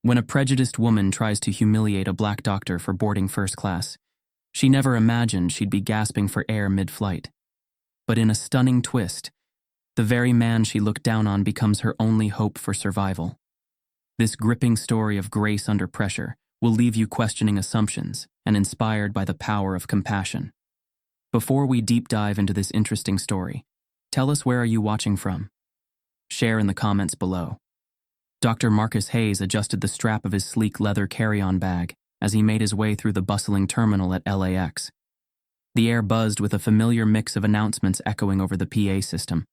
When a prejudiced woman tries to humiliate a black doctor for boarding first class, she never imagined she'd be gasping for air mid-flight. But in a stunning twist, the very man she looked down on becomes her only hope for survival. This gripping story of grace under pressure will leave you questioning assumptions and inspired by the power of compassion. Before we deep dive into this interesting story, tell us, where are you watching from? Share in the comments below. Dr. Marcus Hayes adjusted the strap of his sleek leather carry-on bag as he made his way through the bustling terminal at LAX. The air buzzed with a familiar mix of announcements echoing over the PA system,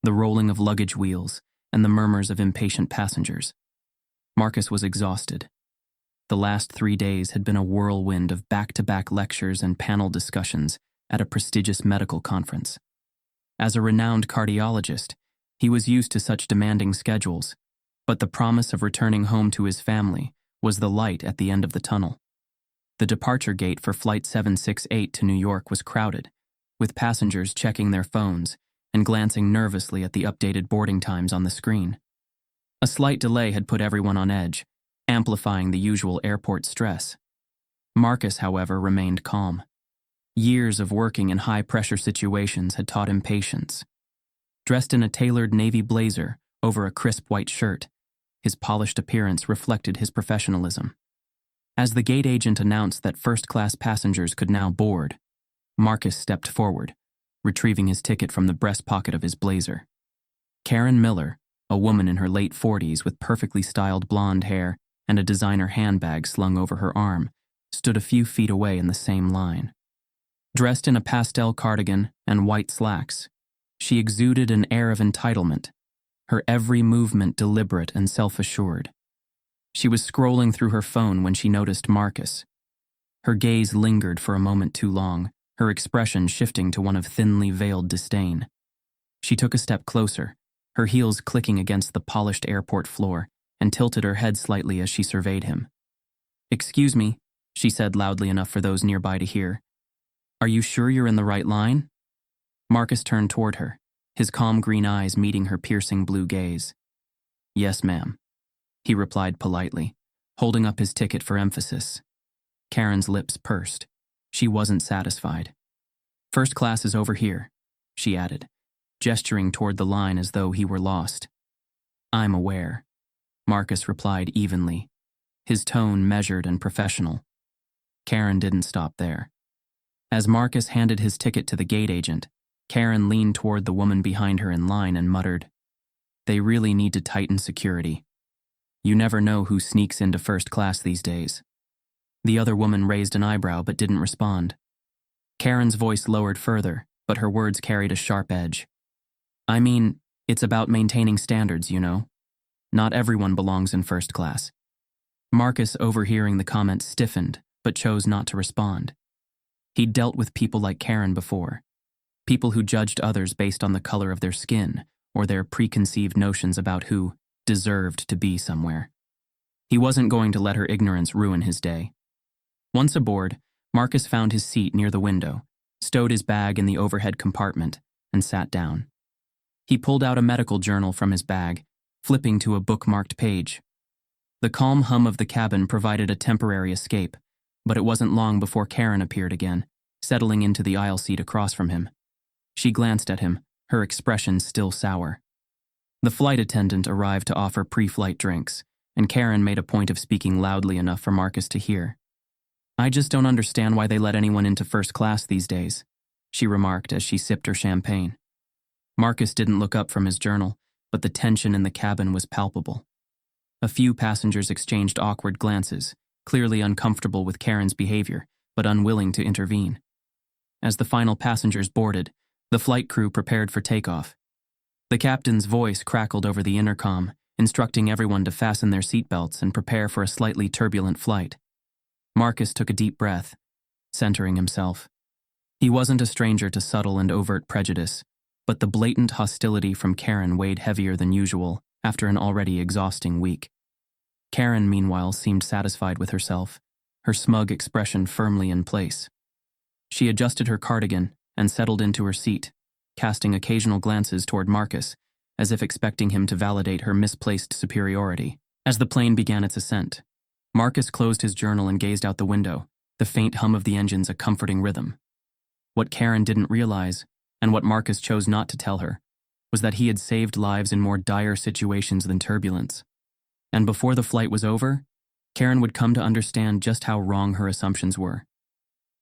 the rolling of luggage wheels, and the murmurs of impatient passengers. Marcus was exhausted. The last 3 days had been a whirlwind of back-to-back lectures and panel discussions at a prestigious medical conference. As a renowned cardiologist, he was used to such demanding schedules, but the promise of returning home to his family was the light at the end of the tunnel. The departure gate for Flight 768 to New York was crowded, with passengers checking their phones and glancing nervously at the updated boarding times on the screen. A slight delay had put everyone on edge, amplifying the usual airport stress. Marcus, however, remained calm. Years of working in high-pressure situations had taught him patience. Dressed in a tailored navy blazer over a crisp white shirt, his polished appearance reflected his professionalism. As the gate agent announced that first-class passengers could now board, Marcus stepped forward, retrieving his ticket from the breast pocket of his blazer. Karen Miller, a woman in her late 40s with perfectly styled blonde hair and a designer handbag slung over her arm, stood a few feet away in the same line. Dressed in a pastel cardigan and white slacks, she exuded an air of entitlement, her every movement deliberate and self-assured. She was scrolling through her phone when she noticed Marcus. Her gaze lingered for a moment too long, her expression shifting to one of thinly veiled disdain. She took a step closer, her heels clicking against the polished airport floor, and tilted her head slightly as she surveyed him. "Excuse me," she said loudly enough for those nearby to hear. "Are you sure you're in the right line?" Marcus turned toward her, his calm green eyes meeting her piercing blue gaze. "Yes, ma'am," he replied politely, holding up his ticket for emphasis. Karen's lips pursed. She wasn't satisfied. "First class is over here," she added, gesturing toward the line as though he were lost. "I'm aware," Marcus replied evenly, his tone measured and professional. Karen didn't stop there. As Marcus handed his ticket to the gate agent, Karen leaned toward the woman behind her in line and muttered, "They really need to tighten security. You never know who sneaks into first class these days." The other woman raised an eyebrow but didn't respond. Karen's voice lowered further, but her words carried a sharp edge. "I mean, it's about maintaining standards, you know. Not everyone belongs in first class." Marcus, overhearing the comment, stiffened, but chose not to respond. He'd dealt with people like Karen before. People who judged others based on the color of their skin or their preconceived notions about who deserved to be somewhere. He wasn't going to let her ignorance ruin his day. Once aboard, Marcus found his seat near the window, stowed his bag in the overhead compartment, and sat down. He pulled out a medical journal from his bag, flipping to a bookmarked page. The calm hum of the cabin provided a temporary escape, but it wasn't long before Karen appeared again, settling into the aisle seat across from him. She glanced at him, her expression still sour. The flight attendant arrived to offer pre-flight drinks, and Karen made a point of speaking loudly enough for Marcus to hear. "I just don't understand why they let anyone into first class these days," she remarked as she sipped her champagne. Marcus didn't look up from his journal, but the tension in the cabin was palpable. A few passengers exchanged awkward glances, clearly uncomfortable with Karen's behavior, but unwilling to intervene. As the final passengers boarded, the flight crew prepared for takeoff. The captain's voice crackled over the intercom, instructing everyone to fasten their seatbelts and prepare for a slightly turbulent flight. Marcus took a deep breath, centering himself. He wasn't a stranger to subtle and overt prejudice, but the blatant hostility from Karen weighed heavier than usual after an already exhausting week. Karen, meanwhile, seemed satisfied with herself, her smug expression firmly in place. She adjusted her cardigan and settled into her seat, casting occasional glances toward Marcus, as if expecting him to validate her misplaced superiority. As the plane began its ascent, Marcus closed his journal and gazed out the window, the faint hum of the engines a comforting rhythm. What Karen didn't realize, and what Marcus chose not to tell her, was that he had saved lives in more dire situations than turbulence. And before the flight was over, Karen would come to understand just how wrong her assumptions were.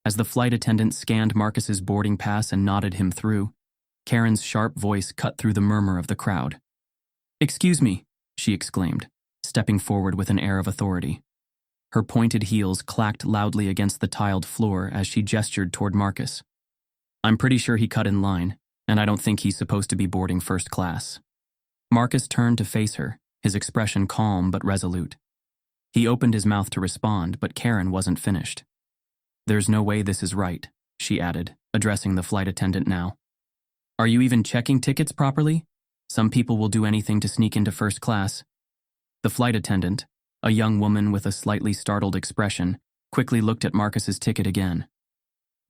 As the flight attendant scanned Marcus's boarding pass and nodded him through, Karen's sharp voice cut through the murmur of the crowd. "Excuse me," she exclaimed, stepping forward with an air of authority. Her pointed heels clacked loudly against the tiled floor as she gestured toward Marcus. "I'm pretty sure he cut in line, and I don't think he's supposed to be boarding first class." Marcus turned to face her, his expression calm but resolute. He opened his mouth to respond, but Karen wasn't finished. "There's no way this is right," she added, addressing the flight attendant now. "Are you even checking tickets properly? Some people will do anything to sneak into first class." The flight attendant, a young woman with a slightly startled expression, quickly looked at Marcus's ticket again.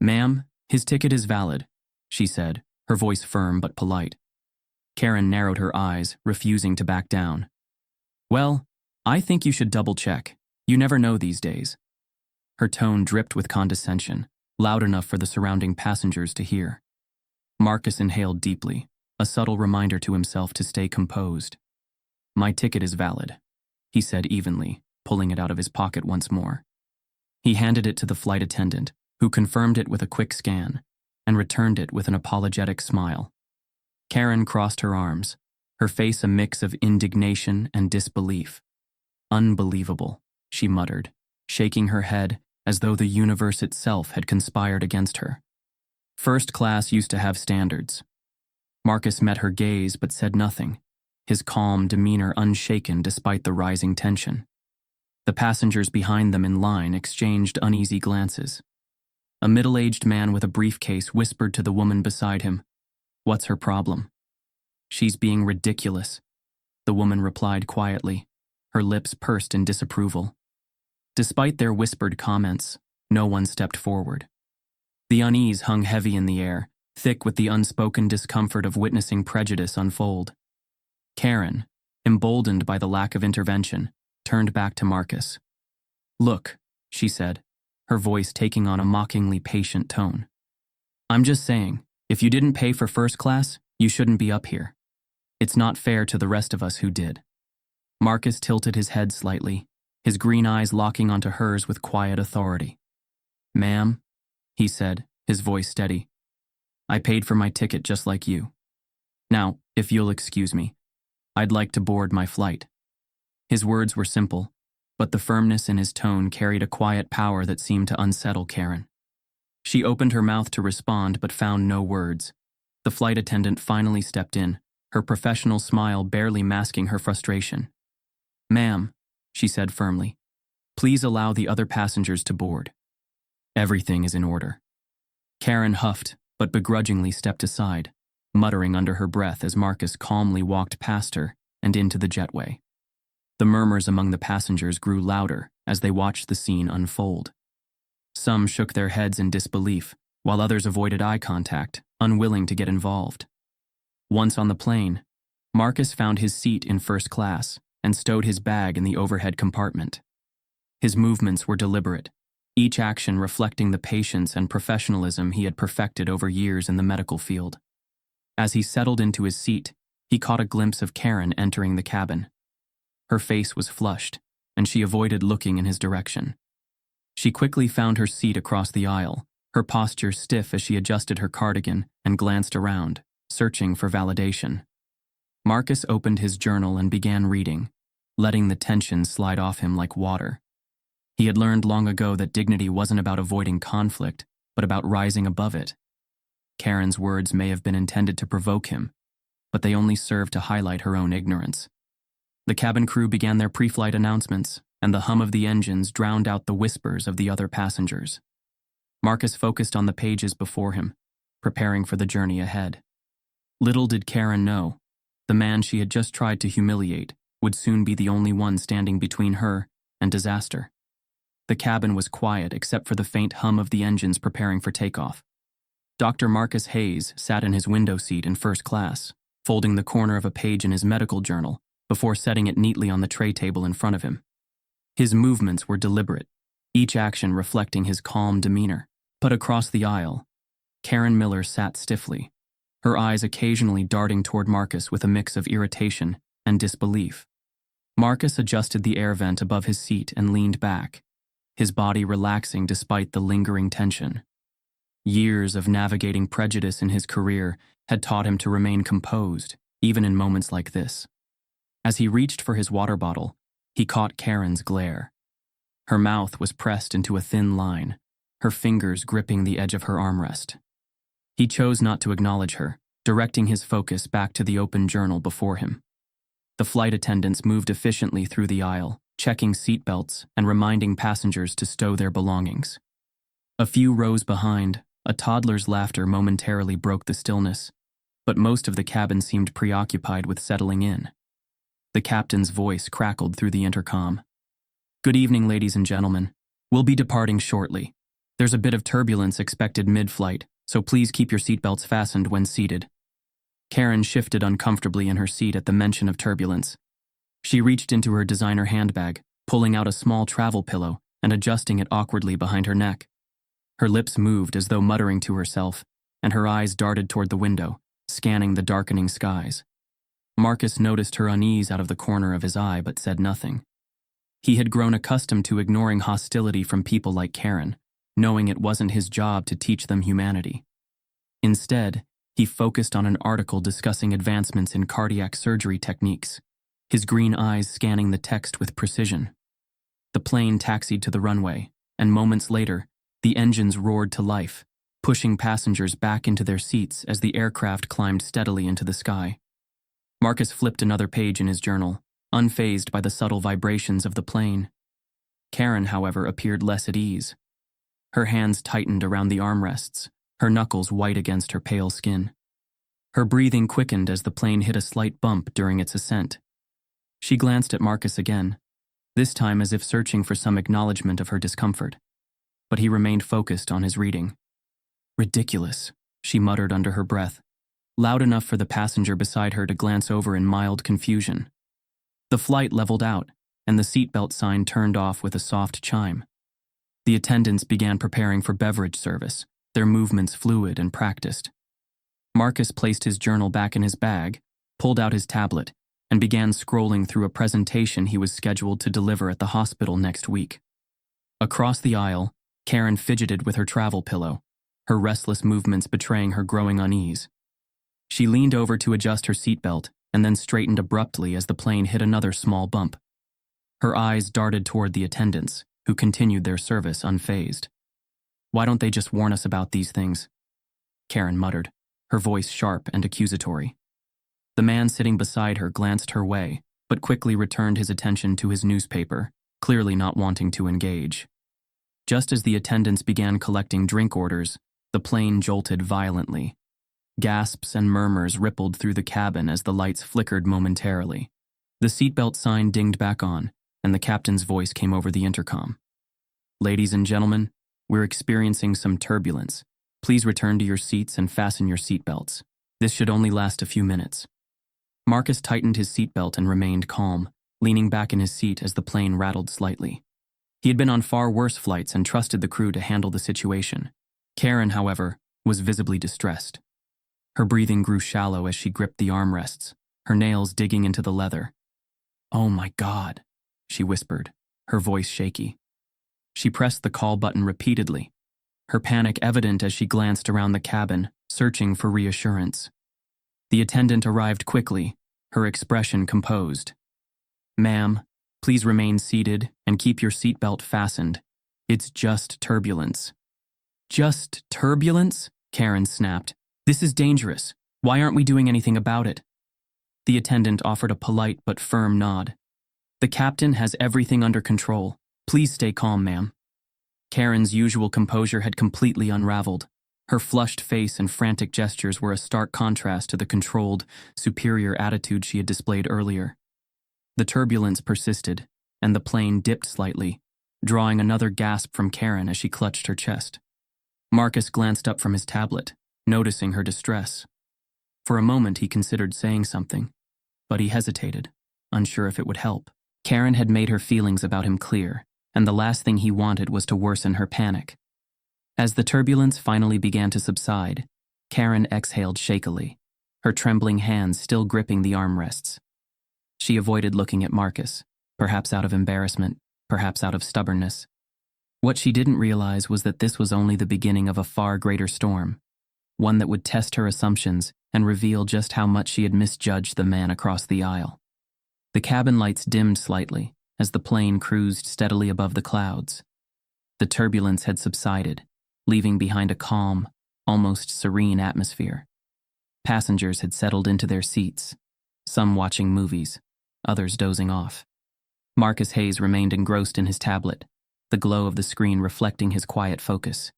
"Ma'am, his ticket is valid," she said, her voice firm but polite. Karen narrowed her eyes, refusing to back down. "Well, I think you should double-check. You never know these days." Her tone dripped with condescension, loud enough for the surrounding passengers to hear. Marcus inhaled deeply, a subtle reminder to himself to stay composed. "My ticket is valid," he said evenly, pulling it out of his pocket once more. He handed it to the flight attendant, who confirmed it with a quick scan, and returned it with an apologetic smile. Karen crossed her arms, her face a mix of indignation and disbelief. "Unbelievable," she muttered, shaking her head as though the universe itself had conspired against her. First class used to have standards. Marcus met her gaze but said nothing, his calm demeanor unshaken despite the rising tension. The passengers behind them in line exchanged uneasy glances. A middle-aged man with a briefcase whispered to the woman beside him, "What's her problem?" "She's being ridiculous," the woman replied quietly, her lips pursed in disapproval. Despite their whispered comments, no one stepped forward. The unease hung heavy in the air, thick with the unspoken discomfort of witnessing prejudice unfold. Karen, emboldened by the lack of intervention, turned back to Marcus. "Look," she said, her voice taking on a mockingly patient tone. "I'm just saying, if you didn't pay for first class, you shouldn't be up here. It's not fair to the rest of us who did." Marcus tilted his head slightly, his green eyes locking onto hers with quiet authority. "Ma'am," he said, his voice steady, "I paid for my ticket just like you. Now, if you'll excuse me, I'd like to board my flight." His words were simple, but the firmness in his tone carried a quiet power that seemed to unsettle Karen. She opened her mouth to respond but found no words. The flight attendant finally stepped in, her professional smile barely masking her frustration. "Ma'am," she said firmly, "please allow the other passengers to board. Everything is in order." Karen huffed, but begrudgingly stepped aside, muttering under her breath as Marcus calmly walked past her and into the jetway. The murmurs among the passengers grew louder as they watched the scene unfold. Some shook their heads in disbelief, while others avoided eye contact, unwilling to get involved. Once on the plane, Marcus found his seat in first class and stowed his bag in the overhead compartment. His movements were deliberate, each action reflecting the patience and professionalism he had perfected over years in the medical field. As he settled into his seat, he caught a glimpse of Karen entering the cabin. Her face was flushed, and she avoided looking in his direction. She quickly found her seat across the aisle, her posture stiff as she adjusted her cardigan and glanced around, searching for validation. Marcus opened his journal and began reading, letting the tension slide off him like water. He had learned long ago that dignity wasn't about avoiding conflict, but about rising above it. Karen's words may have been intended to provoke him, but they only served to highlight her own ignorance. The cabin crew began their pre-flight announcements, and the hum of the engines drowned out the whispers of the other passengers. Marcus focused on the pages before him, preparing for the journey ahead. Little did Karen know, the man she had just tried to humiliate would soon be the only one standing between her and disaster. The cabin was quiet except for the faint hum of the engines preparing for takeoff. Dr. Marcus Hayes sat in his window seat in first class, folding the corner of a page in his medical journal before setting it neatly on the tray table in front of him. His movements were deliberate, each action reflecting his calm demeanor. But across the aisle, Karen Miller sat stiffly, her eyes occasionally darting toward Marcus with a mix of irritation and disbelief. Marcus adjusted the air vent above his seat and leaned back, his body relaxing despite the lingering tension. Years of navigating prejudice in his career had taught him to remain composed, even in moments like this. As he reached for his water bottle, he caught Karen's glare. Her mouth was pressed into a thin line, her fingers gripping the edge of her armrest. He chose not to acknowledge her, directing his focus back to the open journal before him. The flight attendants moved efficiently through the aisle, checking seatbelts and reminding passengers to stow their belongings. A few rows behind, a toddler's laughter momentarily broke the stillness, but most of the cabin seemed preoccupied with settling in. The captain's voice crackled through the intercom. "Good evening, ladies and gentlemen. We'll be departing shortly. There's a bit of turbulence expected mid-flight, so please keep your seatbelts fastened when seated." Karen shifted uncomfortably in her seat at the mention of turbulence. She reached into her designer handbag, pulling out a small travel pillow and adjusting it awkwardly behind her neck. Her lips moved as though muttering to herself, and her eyes darted toward the window, scanning the darkening skies. Marcus noticed her unease out of the corner of his eye but said nothing. He had grown accustomed to ignoring hostility from people like Karen, knowing it wasn't his job to teach them humanity. Instead, he focused on an article discussing advancements in cardiac surgery techniques, his green eyes scanning the text with precision. The plane taxied to the runway, and moments later, the engines roared to life, pushing passengers back into their seats as the aircraft climbed steadily into the sky. Marcus flipped another page in his journal, unfazed by the subtle vibrations of the plane. Karen, however, appeared less at ease. Her hands tightened around the armrests, her knuckles white against her pale skin. Her breathing quickened as the plane hit a slight bump during its ascent. She glanced at Marcus again, this time as if searching for some acknowledgement of her discomfort. But he remained focused on his reading. "Ridiculous," she muttered under her breath, loud enough for the passenger beside her to glance over in mild confusion. The flight leveled out, and the seatbelt sign turned off with a soft chime. The attendants began preparing for beverage service, their movements fluid and practiced. Marcus placed his journal back in his bag, pulled out his tablet, and began scrolling through a presentation he was scheduled to deliver at the hospital next week. Across the aisle, Karen fidgeted with her travel pillow, her restless movements betraying her growing unease. She leaned over to adjust her seatbelt and then straightened abruptly as the plane hit another small bump. Her eyes darted toward the attendants, who continued their service unfazed. "Why don't they just warn us about these things?" Karen muttered, her voice sharp and accusatory. The man sitting beside her glanced her way, but quickly returned his attention to his newspaper, clearly not wanting to engage. Just as the attendants began collecting drink orders, the plane jolted violently. Gasps and murmurs rippled through the cabin as the lights flickered momentarily. The seatbelt sign dinged back on, and the captain's voice came over the intercom. "Ladies and gentlemen, we're experiencing some turbulence. Please return to your seats and fasten your seatbelts. This should only last a few minutes." Marcus tightened his seatbelt and remained calm, leaning back in his seat as the plane rattled slightly. He had been on far worse flights and trusted the crew to handle the situation. Karen, however, was visibly distressed. Her breathing grew shallow as she gripped the armrests, her nails digging into the leather. "Oh my God," she whispered, her voice shaky. She pressed the call button repeatedly, her panic evident as she glanced around the cabin, searching for reassurance. The attendant arrived quickly, her expression composed. "Ma'am, please remain seated and keep your seatbelt fastened. It's just turbulence." "Just turbulence?" Karen snapped. "This is dangerous. Why aren't we doing anything about it?" The attendant offered a polite but firm nod. "The captain has everything under control. Please stay calm, ma'am." Karen's usual composure had completely unraveled. Her flushed face and frantic gestures were a stark contrast to the controlled, superior attitude she had displayed earlier. The turbulence persisted, and the plane dipped slightly, drawing another gasp from Karen as she clutched her chest. Marcus glanced up from his tablet, noticing her distress. For a moment he considered saying something, but he hesitated, unsure if it would help. Karen had made her feelings about him clear, and the last thing he wanted was to worsen her panic. As the turbulence finally began to subside, Karen exhaled shakily, her trembling hands still gripping the armrests. She avoided looking at Marcus, perhaps out of embarrassment, perhaps out of stubbornness. What she didn't realize was that this was only the beginning of a far greater storm, one that would test her assumptions and reveal just how much she had misjudged the man across the aisle. The cabin lights dimmed slightly as the plane cruised steadily above the clouds. The turbulence had subsided, leaving behind a calm, almost serene atmosphere. Passengers had settled into their seats, some watching movies, others dozing off. Marcus Hayes remained engrossed in his tablet, the glow of the screen reflecting his quiet focus.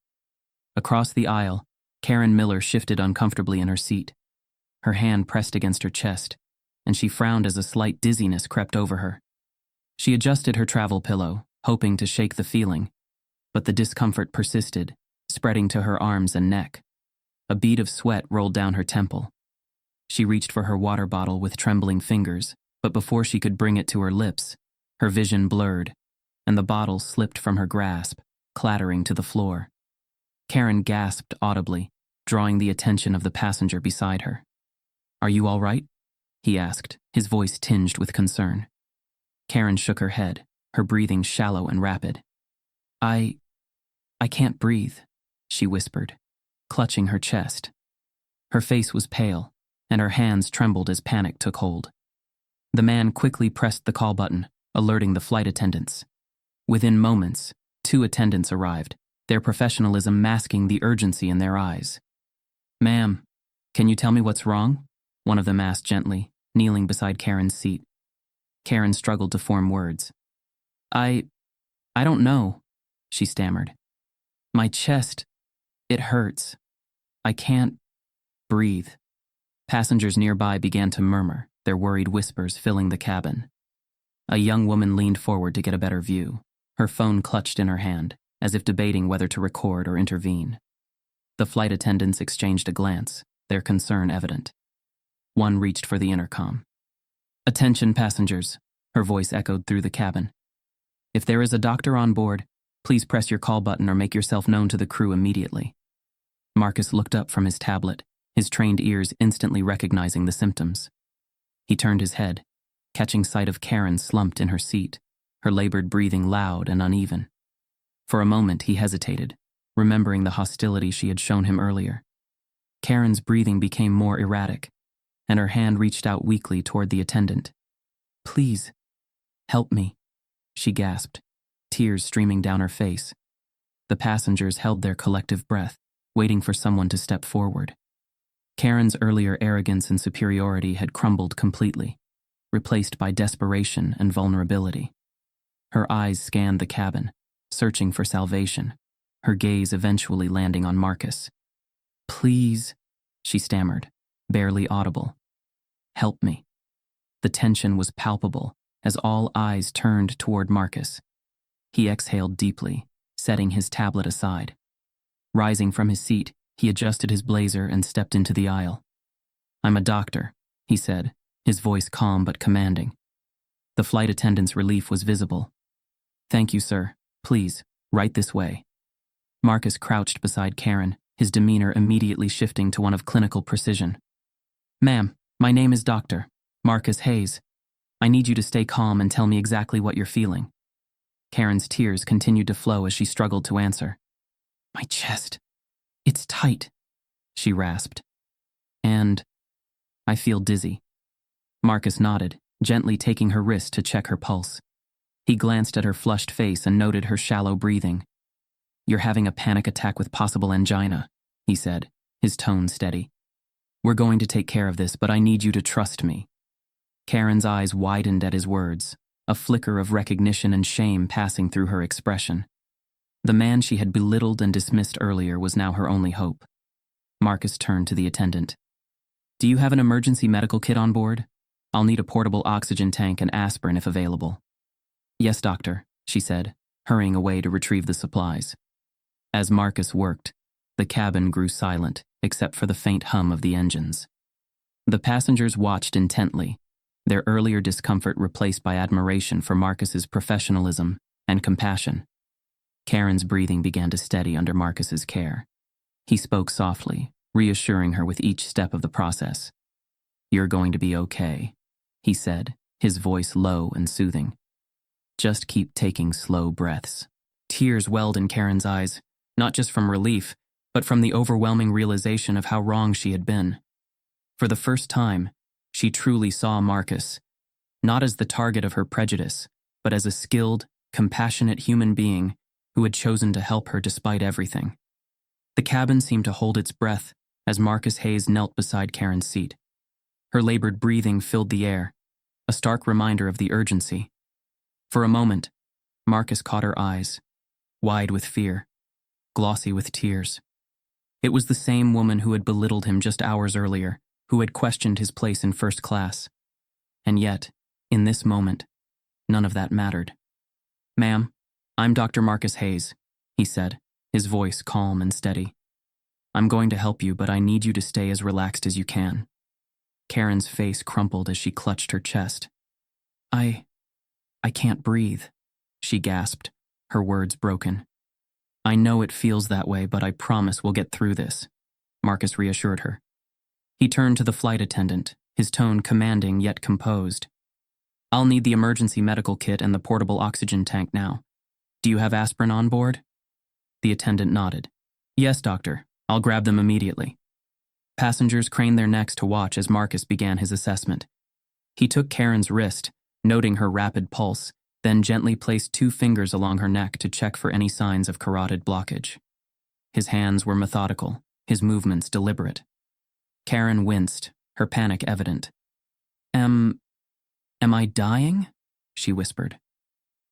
Across the aisle, Karen Miller shifted uncomfortably in her seat. Her hand pressed against her chest, and she frowned as a slight dizziness crept over her. She adjusted her travel pillow, hoping to shake the feeling, but the discomfort persisted, spreading to her arms and neck. A bead of sweat rolled down her temple. She reached for her water bottle with trembling fingers, but before she could bring it to her lips, her vision blurred, and the bottle slipped from her grasp, clattering to the floor. Karen gasped audibly, drawing the attention of the passenger beside her. "Are you all right?" he asked, his voice tinged with concern. Karen shook her head, her breathing shallow and rapid. I can't breathe," she whispered, clutching her chest. Her face was pale, and her hands trembled as panic took hold. The man quickly pressed the call button, alerting the flight attendants. Within moments, 2 attendants arrived, their professionalism masking the urgency in their eyes. "Ma'am, can you tell me what's wrong?" one of them asked gently, kneeling beside Karen's seat. Karen struggled to form words. I don't know," she stammered. "My chest, it hurts. I can't breathe." Passengers nearby began to murmur, their worried whispers filling the cabin. A young woman leaned forward to get a better view, her phone clutched in her hand, as if debating whether to record or intervene. The flight attendants exchanged a glance, their concern evident. One reached for the intercom. "Attention passengers," her voice echoed through the cabin. "If there is a doctor on board, please press your call button or make yourself known to the crew immediately." Marcus looked up from his tablet, his trained ears instantly recognizing the symptoms. He turned his head, catching sight of Karen slumped in her seat, her labored breathing loud and uneven. For a moment he hesitated, remembering the hostility she had shown him earlier. Karen's breathing became more erratic, and her hand reached out weakly toward the attendant. "Please, help me," she gasped, tears streaming down her face. The passengers held their collective breath, waiting for someone to step forward. Karen's earlier arrogance and superiority had crumbled completely, replaced by desperation and vulnerability. Her eyes scanned the cabin, searching for salvation, her gaze eventually landing on Marcus. "Please," she stammered, barely audible. "Help me." The tension was palpable as all eyes turned toward Marcus. He exhaled deeply, setting his tablet aside. Rising from his seat, he adjusted his blazer and stepped into the aisle. "I'm a doctor," he said, his voice calm but commanding. The flight attendant's relief was visible. "Thank you, sir. Please, right this way." Marcus crouched beside Karen, his demeanor immediately shifting to one of clinical precision. "Ma'am, my name is Dr. Marcus Hayes. I need you to stay calm and tell me exactly what you're feeling." Karen's tears continued to flow as she struggled to answer. "My chest, it's tight," she rasped. "And I feel dizzy." Marcus nodded, gently taking her wrist to check her pulse. He glanced at her flushed face and noted her shallow breathing. "You're having a panic attack with possible angina," he said, his tone steady. "We're going to take care of this, but I need you to trust me." Karen's eyes widened at his words, a flicker of recognition and shame passing through her expression. The man she had belittled and dismissed earlier was now her only hope. Marcus turned to the attendant. "Do you have an emergency medical kit on board? I'll need a portable oxygen tank and aspirin if available." "Yes, doctor," she said, hurrying away to retrieve the supplies. As Marcus worked, the cabin grew silent, except for the faint hum of the engines. The passengers watched intently, their earlier discomfort replaced by admiration for Marcus's professionalism and compassion. Karen's breathing began to steady under Marcus's care. He spoke softly, reassuring her with each step of the process. "You're going to be okay," he said, his voice low and soothing. "Just keep taking slow breaths." Tears welled in Karen's eyes, not just from relief, but from the overwhelming realization of how wrong she had been. For the first time, she truly saw Marcus, not as the target of her prejudice, but as a skilled, compassionate human being who had chosen to help her despite everything. The cabin seemed to hold its breath as Marcus Hayes knelt beside Karen's seat. Her labored breathing filled the air, a stark reminder of the urgency. For a moment, Marcus caught her eyes, wide with fear, glossy with tears. It was the same woman who had belittled him just hours earlier, who had questioned his place in first class. And yet, in this moment, none of that mattered. "Ma'am, I'm Dr. Marcus Hayes," he said, his voice calm and steady. "I'm going to help you, but I need you to stay as relaxed as you can." Karen's face crumpled as she clutched her chest. I can't breathe," she gasped, her words broken. "I know it feels that way, but I promise we'll get through this," Marcus reassured her. He turned to the flight attendant, his tone commanding yet composed. "I'll need the emergency medical kit and the portable oxygen tank now. Do you have aspirin on board?" The attendant nodded. "Yes, doctor. I'll grab them immediately." Passengers craned their necks to watch as Marcus began his assessment. He took Karen's wrist, noting her rapid pulse, then gently placed 2 fingers along her neck to check for any signs of carotid blockage. His hands were methodical, his movements deliberate. Karen winced, her panic evident. Am I dying?" she whispered.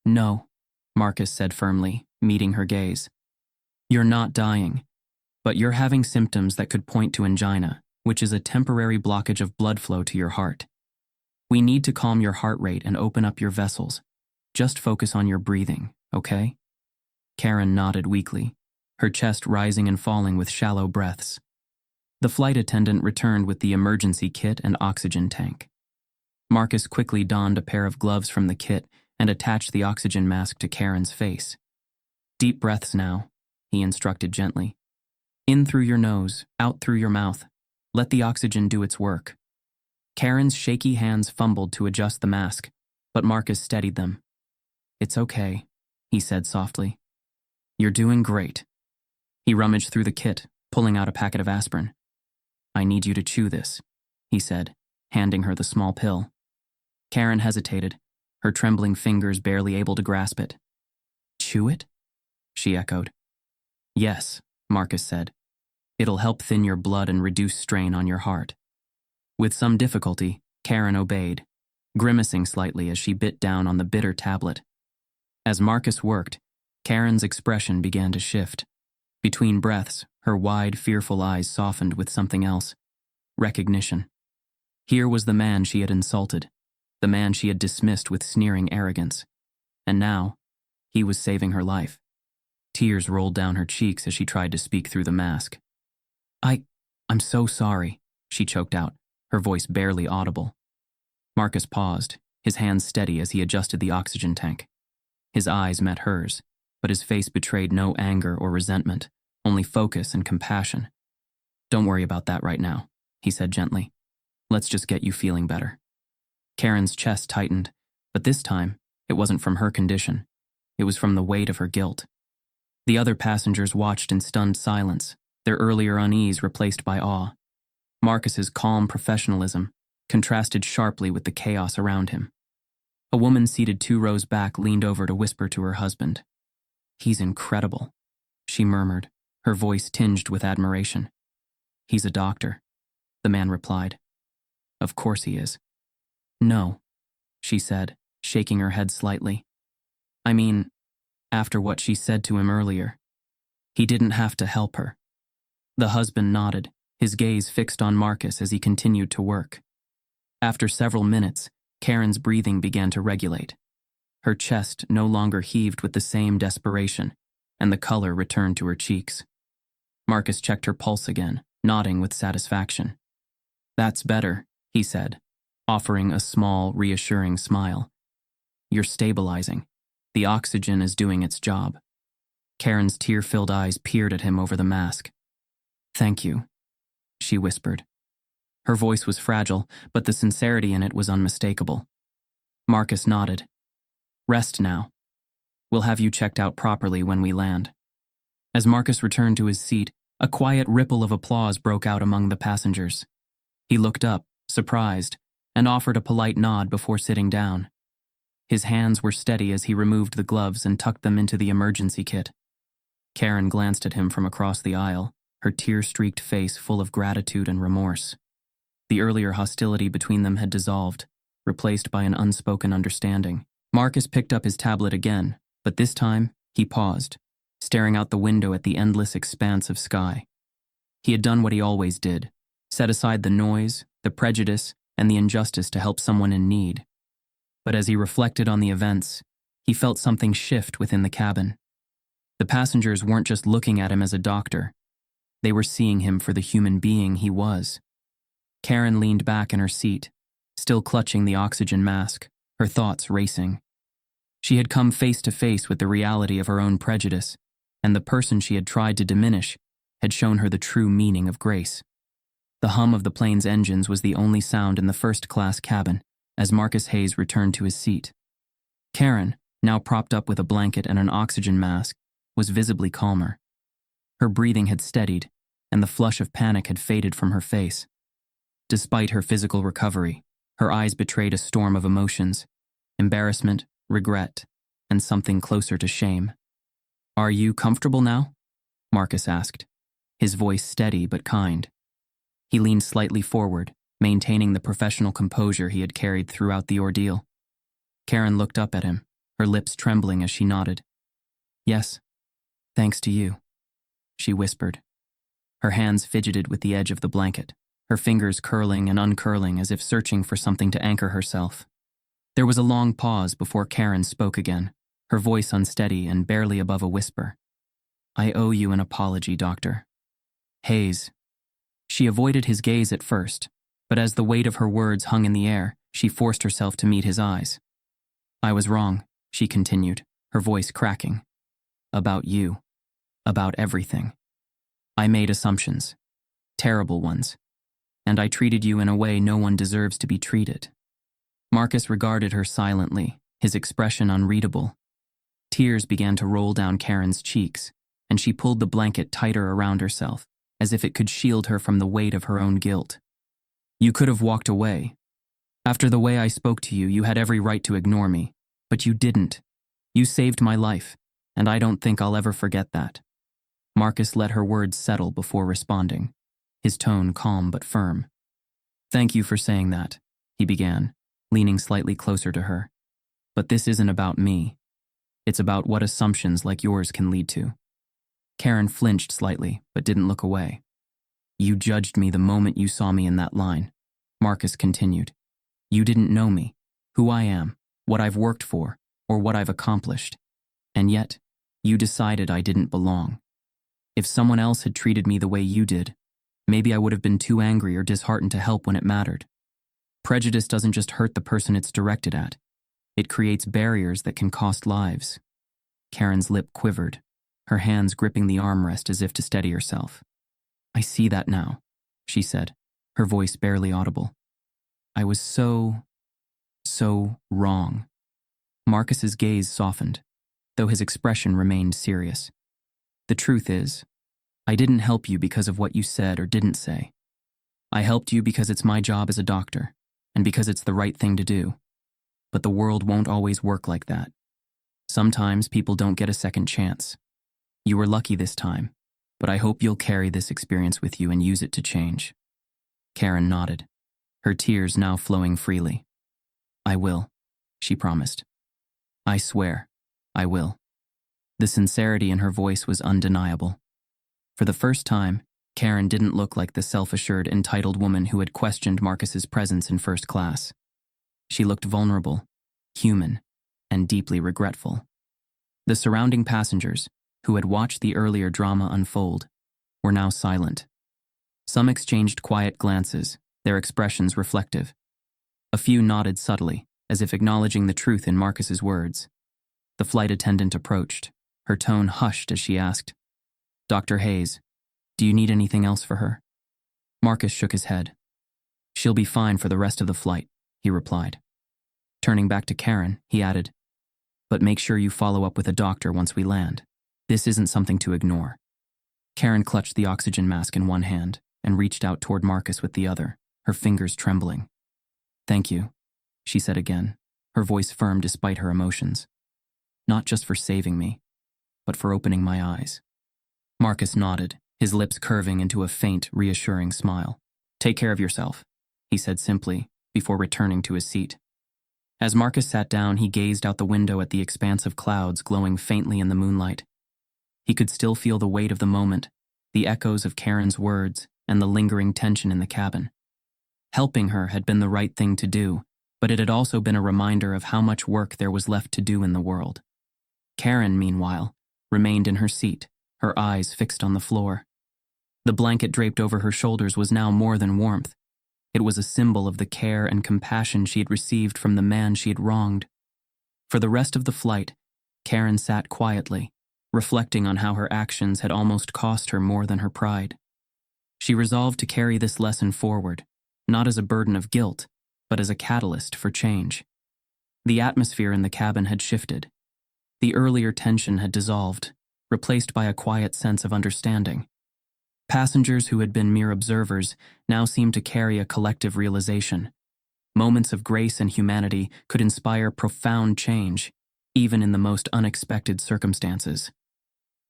"No," Marcus said firmly, meeting her gaze. "You're not dying, but you're having symptoms that could point to angina, which is a temporary blockage of blood flow to your heart. We need to calm your heart rate and open up your vessels. Just focus on your breathing, okay?" Karen nodded weakly, her chest rising and falling with shallow breaths. The flight attendant returned with the emergency kit and oxygen tank. Marcus quickly donned a pair of gloves from the kit and attached the oxygen mask to Karen's face. "Deep breaths now," he instructed gently. "In through your nose, out through your mouth. Let the oxygen do its work." Karen's shaky hands fumbled to adjust the mask, but Marcus steadied them. "It's okay," he said softly. "You're doing great." He rummaged through the kit, pulling out a packet of aspirin. "I need you to chew this," he said, handing her the small pill. Karen hesitated, her trembling fingers barely able to grasp it. "Chew it?" she echoed. "Yes," Marcus said. "It'll help thin your blood and reduce strain on your heart." With some difficulty, Karen obeyed, grimacing slightly as she bit down on the bitter tablet. As Marcus worked, Karen's expression began to shift. Between breaths, her wide, fearful eyes softened with something else. Recognition. Here was the man she had insulted, the man she had dismissed with sneering arrogance. And now, he was saving her life. Tears rolled down her cheeks as she tried to speak through the mask. I'm so sorry," she choked out, her voice barely audible. Marcus paused, his hands steady as he adjusted the oxygen tank. His eyes met hers, but his face betrayed no anger or resentment, only focus and compassion. "Don't worry about that right now," he said gently. "Let's just get you feeling better." Karen's chest tightened, but this time, it wasn't from her condition. It was from the weight of her guilt. The other passengers watched in stunned silence, their earlier unease replaced by awe. Marcus's calm professionalism contrasted sharply with the chaos around him. A woman seated 2 rows back leaned over to whisper to her husband. "He's incredible," she murmured, her voice tinged with admiration. "He's a doctor," the man replied. "Of course he is." "No," she said, shaking her head slightly. "I mean, after what she said to him earlier. He didn't have to help her." The husband nodded, his gaze fixed on Marcus as he continued to work. After several minutes, Karen's breathing began to regulate. Her chest no longer heaved with the same desperation, and the color returned to her cheeks. Marcus checked her pulse again, nodding with satisfaction. "That's better," he said, offering a small, reassuring smile. You're stabilizing. The oxygen is doing its job. Karen's tear-filled eyes peered at him over the mask. Thank you, she whispered. Her voice was fragile, but the sincerity in it was unmistakable. Marcus nodded. Rest now. We'll have you checked out properly when we land. As Marcus returned to his seat, a quiet ripple of applause broke out among the passengers. He looked up, surprised, and offered a polite nod before sitting down. His hands were steady as he removed the gloves and tucked them into the emergency kit. Karen glanced at him from across the aisle, her tear-streaked face full of gratitude and remorse. The earlier hostility between them had dissolved, replaced by an unspoken understanding. Marcus picked up his tablet again, but this time he paused, staring out the window at the endless expanse of sky. He had done what he always did, set aside the noise, the prejudice, and the injustice to help someone in need. But as he reflected on the events, he felt something shift within the cabin. The passengers weren't just looking at him as a doctor. They were seeing him for the human being he was. Karen leaned back in her seat, still clutching the oxygen mask, her thoughts racing. She had come face to face with the reality of her own prejudice, and the person she had tried to diminish had shown her the true meaning of grace. The hum of the plane's engines was the only sound in the first-class cabin as Marcus Hayes returned to his seat. Karen, now propped up with a blanket and an oxygen mask, was visibly calmer. Her breathing had steadied, and the flush of panic had faded from her face. Despite her physical recovery, her eyes betrayed a storm of emotions: embarrassment, regret, and something closer to shame. "Are you comfortable now?" Marcus asked, his voice steady but kind. He leaned slightly forward, maintaining the professional composure he had carried throughout the ordeal. Karen looked up at him, her lips trembling as she nodded. "Yes, thanks to you," she whispered. Her hands fidgeted with the edge of the blanket, her fingers curling and uncurling as if searching for something to anchor herself. There was a long pause before Karen spoke again, her voice unsteady and barely above a whisper. "I owe you an apology, Doctor Hayes." She avoided his gaze at first, but as the weight of her words hung in the air, she forced herself to meet his eyes. "I was wrong," she continued, her voice cracking. "About you. About everything. I made assumptions. Terrible ones. And I treated you in a way no one deserves to be treated." Marcus regarded her silently, his expression unreadable. Tears began to roll down Karen's cheeks, and she pulled the blanket tighter around herself, as if it could shield her from the weight of her own guilt. "You could have walked away. After the way I spoke to you, you had every right to ignore me, but you didn't. You saved my life, and I don't think I'll ever forget that." Marcus let her words settle before responding, his tone calm but firm. "Thank you for saying that," he began, leaning slightly closer to her. "But this isn't about me. It's about what assumptions like yours can lead to." Karen flinched slightly, but didn't look away. "You judged me the moment you saw me in that line," Marcus continued. "You didn't know me, who I am, what I've worked for, or what I've accomplished. And yet, you decided I didn't belong. If someone else had treated me the way you did, maybe I would have been too angry or disheartened to help when it mattered. Prejudice doesn't just hurt the person it's directed at. It creates barriers that can cost lives." Karen's lip quivered, her hands gripping the armrest as if to steady herself. "I see that now," she said, her voice barely audible. "I was so wrong." Marcus's gaze softened, though his expression remained serious. "The truth is, I didn't help you because of what you said or didn't say. I helped you because it's my job as a doctor, and because it's the right thing to do. But the world won't always work like that. Sometimes people don't get a second chance. You were lucky this time, but I hope you'll carry this experience with you and use it to change." Karen nodded, her tears now flowing freely. "I will," she promised. "I swear, I will." The sincerity in her voice was undeniable. For the first time, Karen didn't look like the self-assured, entitled woman who had questioned Marcus's presence in first class. She looked vulnerable, human, and deeply regretful. The surrounding passengers, who had watched the earlier drama unfold, were now silent. Some exchanged quiet glances, their expressions reflective. A few nodded subtly, as if acknowledging the truth in Marcus's words. The flight attendant approached, her tone hushed as she asked, "Dr. Hayes, do you need anything else for her?" Marcus shook his head. "She'll be fine for the rest of the flight," he replied. Turning back to Karen, he added, "But make sure you follow up with a doctor once we land. This isn't something to ignore." Karen clutched the oxygen mask in one hand and reached out toward Marcus with the other, her fingers trembling. "Thank you," she said again, her voice firm despite her emotions. "Not just for saving me, but for opening my eyes." Marcus nodded, his lips curving into a faint, reassuring smile. "Take care of yourself," he said simply, before returning to his seat. As Marcus sat down, he gazed out the window at the expanse of clouds glowing faintly in the moonlight. He could still feel the weight of the moment, the echoes of Karen's words, and the lingering tension in the cabin. Helping her had been the right thing to do, but it had also been a reminder of how much work there was left to do in the world. Karen, meanwhile, remained in her seat, her eyes fixed on the floor. The blanket draped over her shoulders was now more than warmth. It was a symbol of the care and compassion she had received from the man she had wronged. For the rest of the flight, Karen sat quietly, reflecting on how her actions had almost cost her more than her pride. She resolved to carry this lesson forward, not as a burden of guilt, but as a catalyst for change. The atmosphere in the cabin had shifted. The earlier tension had dissolved, replaced by a quiet sense of understanding. Passengers who had been mere observers now seemed to carry a collective realization. Moments of grace and humanity could inspire profound change, even in the most unexpected circumstances.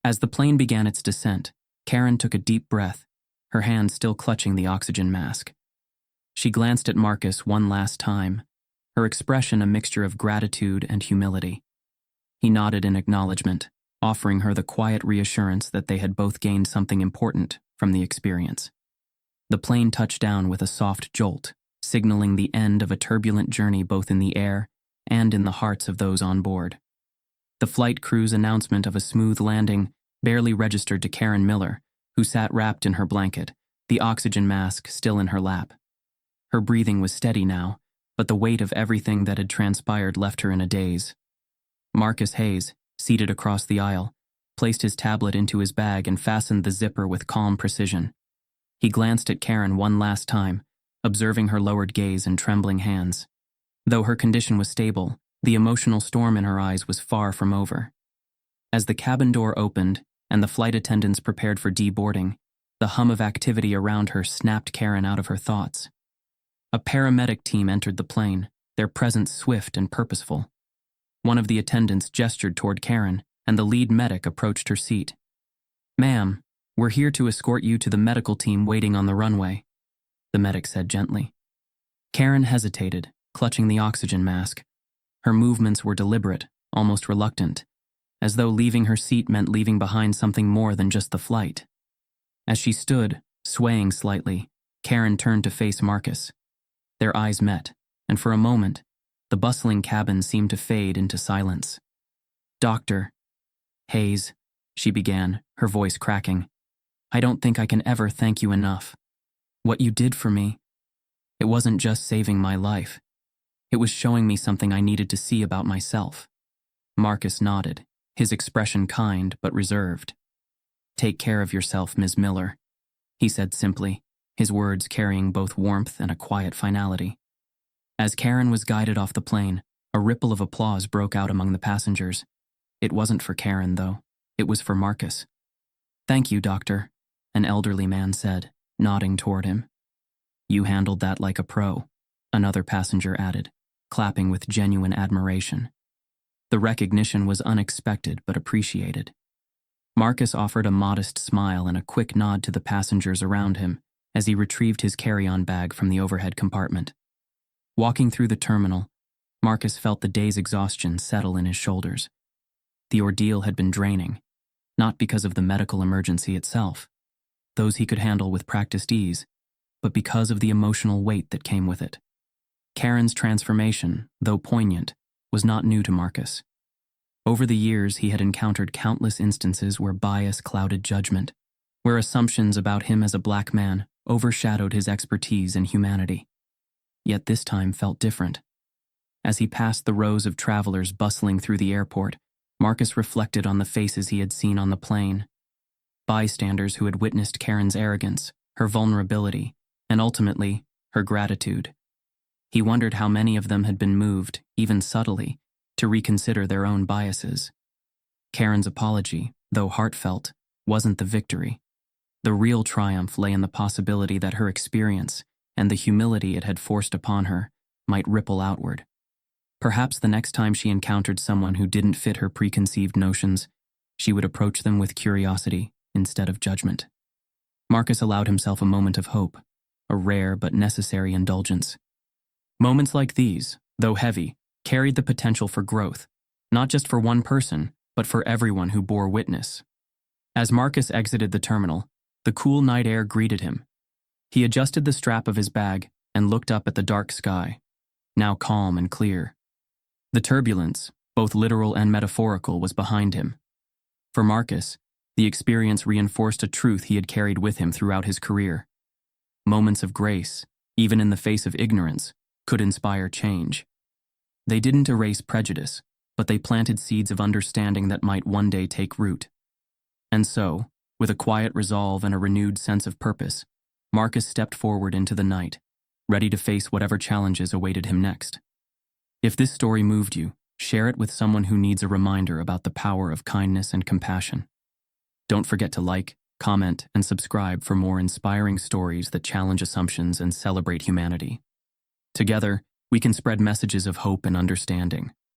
As the plane began its descent, Karen took a deep breath, her hand still clutching the oxygen mask. She glanced at Marcus one last time, her expression a mixture of gratitude and humility. He nodded in acknowledgement, offering her the quiet reassurance that they had both gained something important from the experience. The plane touched down with a soft jolt, signaling the end of a turbulent journey both in the air and in the hearts of those on board. The flight crew's announcement of a smooth landing barely registered to Karen Miller, who sat wrapped in her blanket, the oxygen mask still in her lap. Her breathing was steady now, but the weight of everything that had transpired left her in a daze. Marcus Hayes, seated across the aisle, placed his tablet into his bag and fastened the zipper with calm precision. He glanced at Karen one last time, observing her lowered gaze and trembling hands. Though her condition was stable, the emotional storm in her eyes was far from over. As the cabin door opened and the flight attendants prepared for deboarding, the hum of activity around her snapped Karen out of her thoughts. A paramedic team entered the plane, their presence swift and purposeful. One of the attendants gestured toward Karen, and the lead medic approached her seat. "Ma'am, we're here to escort you to the medical team waiting on the runway," the medic said gently. Karen hesitated, clutching the oxygen mask. Her movements were deliberate, almost reluctant, as though leaving her seat meant leaving behind something more than just the flight. As she stood, swaying slightly, Karen turned to face Marcus. Their eyes met, and for a moment, the bustling cabin seemed to fade into silence. "Dr. Hayes," she began, her voice cracking, "I don't think I can ever thank you enough. What you did for me, it wasn't just saving my life. It was showing me something I needed to see about myself." Marcus nodded, his expression kind but reserved. "Take care of yourself, Ms. Miller," he said simply, his words carrying both warmth and a quiet finality. As Karen was guided off the plane, a ripple of applause broke out among the passengers. It wasn't for Karen, though. It was for Marcus. "Thank you, doctor," an elderly man said, nodding toward him. "You handled that like a pro," another passenger added, clapping with genuine admiration. The recognition was unexpected but appreciated. Marcus offered a modest smile and a quick nod to the passengers around him as he retrieved his carry-on bag from the overhead compartment. Walking through the terminal, Marcus felt the day's exhaustion settle in his shoulders. The ordeal had been draining, not because of the medical emergency itself, those he could handle with practiced ease, but because of the emotional weight that came with it. Karen's transformation, though poignant, was not new to Marcus. Over the years, he had encountered countless instances where bias clouded judgment, where assumptions about him as a black man overshadowed his expertise and humanity. yet this time felt different. As he passed the rows of travelers bustling through the airport, Marcus reflected on the faces he had seen on the plane. Bystanders who had witnessed Karen's arrogance, her vulnerability, and ultimately, her gratitude. He wondered how many of them had been moved, even subtly, to reconsider their own biases. Karen's apology, though heartfelt, wasn't the victory. The real triumph lay in the possibility that her experience and the humility it had forced upon her might ripple outward. Perhaps the next time she encountered someone who didn't fit her preconceived notions, she would approach them with curiosity instead of judgment. Marcus allowed himself a moment of hope, a rare but necessary indulgence. Moments like these, though heavy, carried the potential for growth, not just for one person, but for everyone who bore witness. As Marcus exited the terminal, the cool night air greeted him. He adjusted the strap of his bag and looked up at the dark sky, now calm and clear. The turbulence, both literal and metaphorical, was behind him. For Marcus, the experience reinforced a truth he had carried with him throughout his career. Moments of grace, even in the face of ignorance, could inspire change. They didn't erase prejudice, but they planted seeds of understanding that might one day take root. And so, with a quiet resolve and a renewed sense of purpose, Marcus stepped forward into the night, ready to face whatever challenges awaited him next. If this story moved you, share it with someone who needs a reminder about the power of kindness and compassion. Don't forget to like, comment, and subscribe for more inspiring stories that challenge assumptions and celebrate humanity. Together, we can spread messages of hope and understanding.